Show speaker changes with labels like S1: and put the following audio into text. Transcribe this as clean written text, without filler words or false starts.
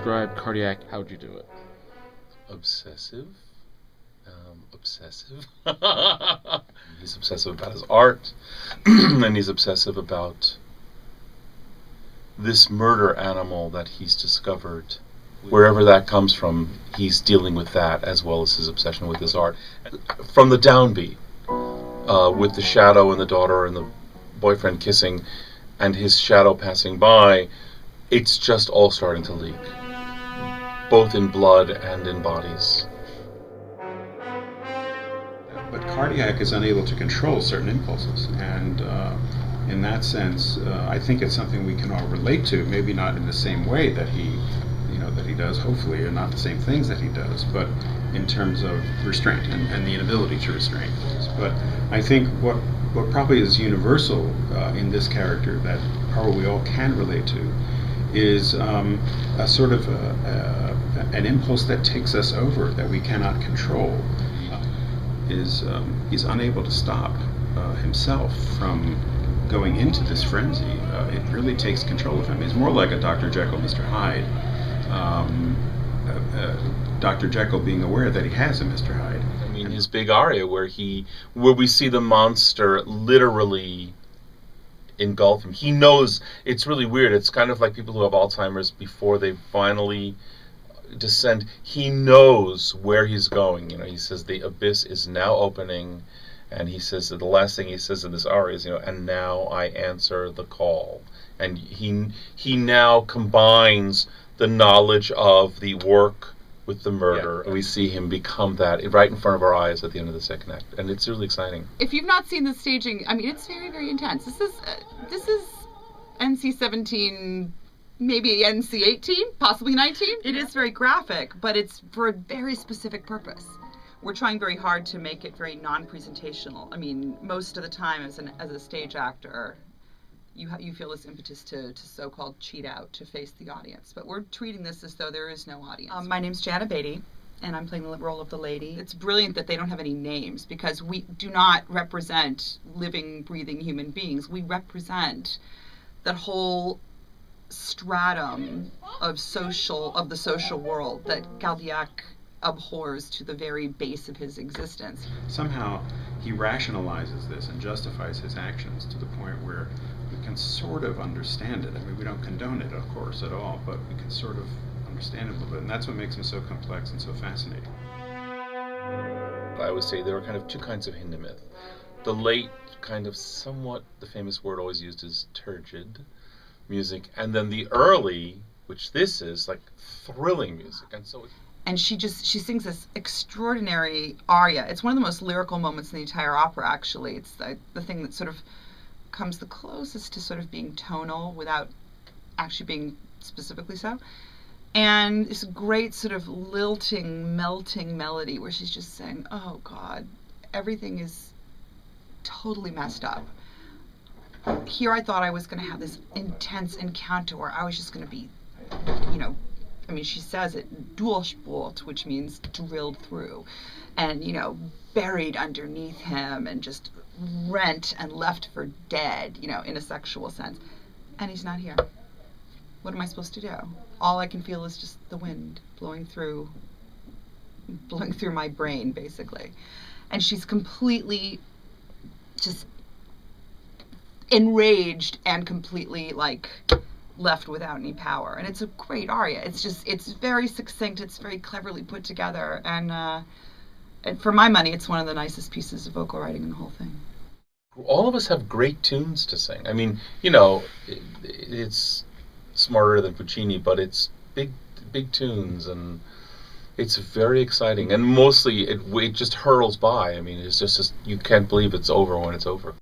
S1: describe Cardillac, how would you do it?
S2: Obsessive. Obsessive. He's obsessive about his art, and he's obsessive about this murder animal that he's discovered. Wherever that comes from, he's dealing with that as well as his obsession with his art. From the downbeat, with the shadow and the daughter and the boyfriend kissing, and his shadow passing by, it's just all starting to leak, both in blood and in bodies.
S3: But Cardillac is unable to control certain impulses, and in that sense, I think it's something we can all relate to. Maybe not in the same way that he does, hopefully, or not the same things that he does, but in terms of restraint and the inability to restrain things. But I think what probably is universal in this character that probably we all can relate to is a sort of an impulse that takes us over that we cannot control. He's unable to stop himself from going into this frenzy. It really takes control of him. He's more like a Dr. Jekyll, Mr. Hyde. Dr. Jekyll being aware that he has a Mr. Hyde.
S2: I mean, his big aria where we see the monster literally engulf him. He knows. It's really weird. It's kind of like people who have Alzheimer's before they finally descend. He knows where he's going. He says the abyss is now opening, and he says that the last thing he says in this aria is, and now I answer the call. And he now combines the knowledge of the work with the murder. Yeah. We see him become that right in front of our eyes at the end of the second act, and it's really exciting.
S4: If you've not seen the staging, I mean, it's very, very intense. This is NC-17, maybe NC-18, possibly 19. It is very graphic, but it's for a very specific purpose. We're trying very hard to make it very non-presentational. I mean, most of the time as a stage actor, you feel this impetus to so-called cheat out, to face the audience. But we're treating this as though there is no audience. My name's Janna Baty, and I'm playing the role of the lady. It's brilliant that they don't have any names, because we do not represent living, breathing human beings. We represent that whole stratum of the social world that Cardillac abhors to the very base of his existence.
S3: Somehow he rationalizes this and justifies his actions to the point where we can sort of understand it. I mean, we don't condone it, of course, at all, but we can sort of understand it a little bit, and that's what makes him so complex and so fascinating.
S2: I would say there are kind of two kinds of Hindemith. The late, kind of somewhat, the famous word always used is turgid music, and then the early, which this is, like thrilling music,
S4: and she sings this extraordinary aria. It's one of the most lyrical moments in the entire opera, actually. It's the thing that sort of comes the closest to sort of being tonal without actually being specifically so. And this great sort of lilting, melting melody where she's just saying, oh God, everything is totally messed up. Here I thought I was going to have this intense encounter where I was just going to be, I mean, she says it, durchbohrt, which means drilled through, and, buried underneath him and just rent and left for dead, in a sexual sense. And he's not here. What am I supposed to do? All I can feel is just the wind blowing through my brain, basically. And she's completely just enraged and completely, left without any power. And it's a great aria. It's very succinct, it's very cleverly put together, and for my money, it's one of the nicest pieces of vocal writing in the whole thing.
S2: All of us have great tunes to sing. I mean, it's smarter than Puccini, but it's big tunes, and it's very exciting, and mostly it just hurtles by. I mean, it's just you can't believe it's over when it's over.